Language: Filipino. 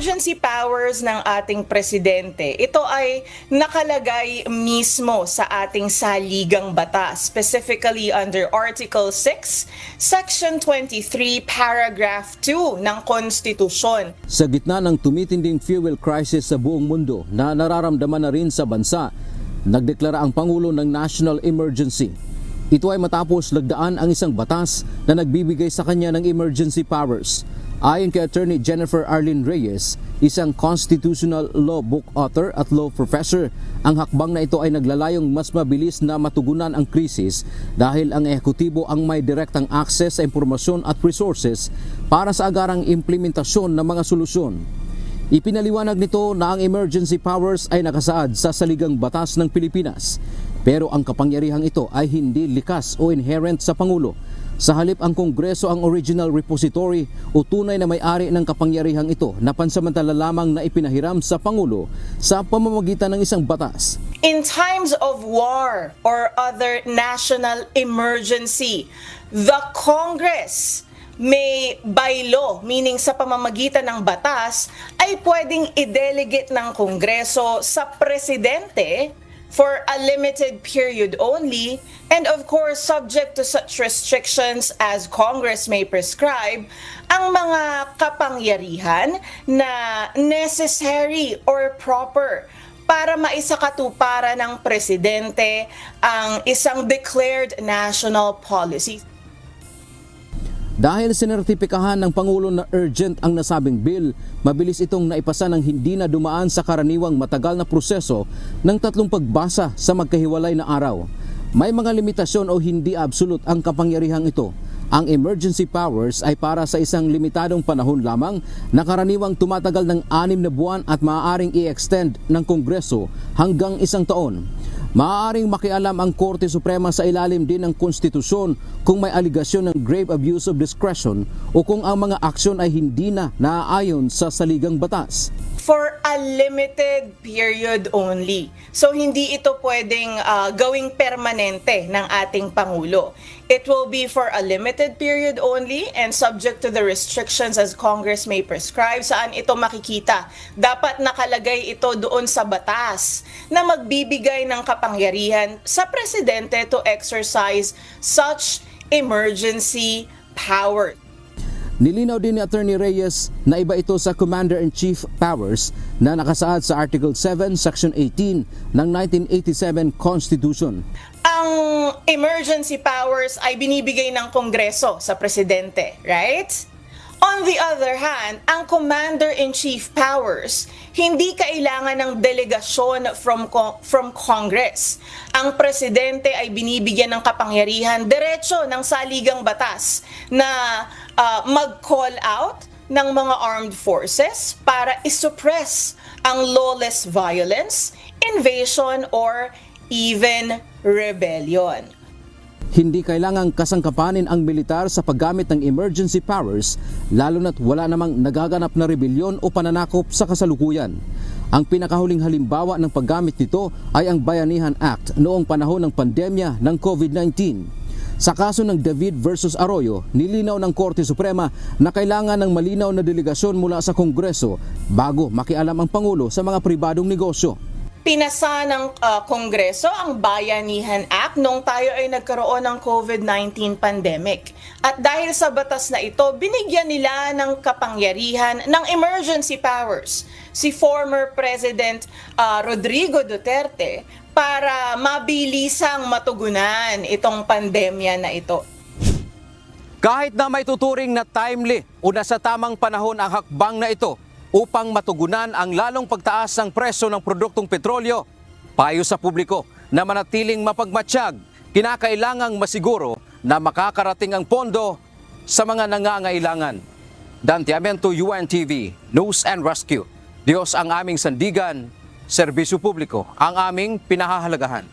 emergency powers ng ating presidente, ito ay nakalagay mismo sa ating saligang batas, specifically under Article 6, Section 23, Paragraph 2 ng Konstitusyon. Sa gitna ng tumitinding fuel crisis sa buong mundo na nararamdaman na rin sa bansa, nagdeklara ang Pangulo ng National Emergency. Ito ay matapos lagdaan ang isang batas na nagbibigay sa kanya ng emergency powers. Ayon kay Attorney Jennifer Arlene Reyes, isang constitutional law book author at law professor, ang hakbang na ito ay naglalayong mas mabilis na matugunan ang krisis dahil ang ehekutibo ang may direktang access sa impormasyon at resources para sa agarang implementasyon ng mga solusyon. Ipinaliwanag nito na ang emergency powers ay nakasaad sa saligang batas ng Pilipinas, pero ang kapangyarihang ito ay hindi likas o inherent sa Pangulo. Sa halip, ang Kongreso ang original repository o tunay na may-ari ng kapangyarihang ito na pansamantala lamang na ipinahiram sa Pangulo sa pamamagitan ng isang batas. In times of war or other national emergency, the Congress may by law, meaning sa pamamagitan ng batas, ay pwedeng i-delegate ng Kongreso sa presidente for a limited period only, and of course, subject to such restrictions as Congress may prescribe, ang mga kapangyarihan na necessary or proper para maisakatuparan ng presidente ang isang declared national policy. Dahil sinertipikahan ng Pangulo na urgent ang nasabing bill, mabilis itong naipasa ng hindi na dumaan sa karaniwang matagal na proseso ng tatlong pagbasa sa magkahiwalay na araw. May mga limitasyon o hindi absolute ang kapangyarihang ito. Ang emergency powers ay para sa isang limitadong panahon lamang na karaniwang tumatagal ng 6 na buwan at maaaring i-extend ng Kongreso hanggang 1 taon. Maaaring makialam ang Korte Suprema sa ilalim din ng konstitusyon kung may aligasyon ng grave abuse of discretion o kung ang mga aksyon ay hindi na naaayon sa saligang batas. For a limited period only. So hindi ito pwedeng gawing permanente ng ating Pangulo. It will be for a limited period only and subject to the restrictions as Congress may prescribe. Saan ito makikita? Dapat nakalagay ito doon sa batas na magbibigay ng kapangyarihan sa presidente to exercise such emergency power. Nilinaw din ni Attorney Reyes na iba ito sa Commander-in-Chief powers na nakasaad sa Article 7, Section 18 ng 1987 Constitution. Ang emergency powers ay binibigay ng Kongreso sa presidente, right? On the other hand, ang Commander-in-Chief powers, hindi kailangan ng delegasyon from Congress. Ang presidente ay binibigyan ng kapangyarihan diretso ng saligang batas na mag-call out ng mga armed forces para isuppress ang lawless violence, invasion, or even rebellion. Hindi kailangang kasangkapanin ang militar sa paggamit ng emergency powers lalo na't wala namang nagaganap na rebelyon o pananakop sa kasalukuyan. Ang pinakahuling halimbawa ng paggamit nito ay ang Bayanihan Act noong panahon ng pandemya ng COVID-19. Sa kaso ng David versus Arroyo, nilinaw ng Korte Suprema na kailangan ng malinaw na delegasyon mula sa Kongreso bago makialam ang Pangulo sa mga pribadong negosyo. Pinasa ng Kongreso ang Bayanihan Act noong tayo ay nagkaroon ng COVID-19 pandemic. At dahil sa batas na ito, binigyan nila ng kapangyarihan ng emergency powers si former President Rodrigo Duterte para mabilisang matugunan itong pandemya na ito. Kahit na may tuturing na timely o nasa tamang panahon ang hakbang na ito, upang matugunan ang lalong pagtaas ng presyo ng produktong petrolyo, payo sa publiko na manatiling mapagmatsyag, kinakailangang masiguro na makakarating ang pondo sa mga nangangailangan. Dante Amento, UNTV, News and Rescue. Diyos ang aming sandigan, serbisyo publiko ang aming pinahahalagahan.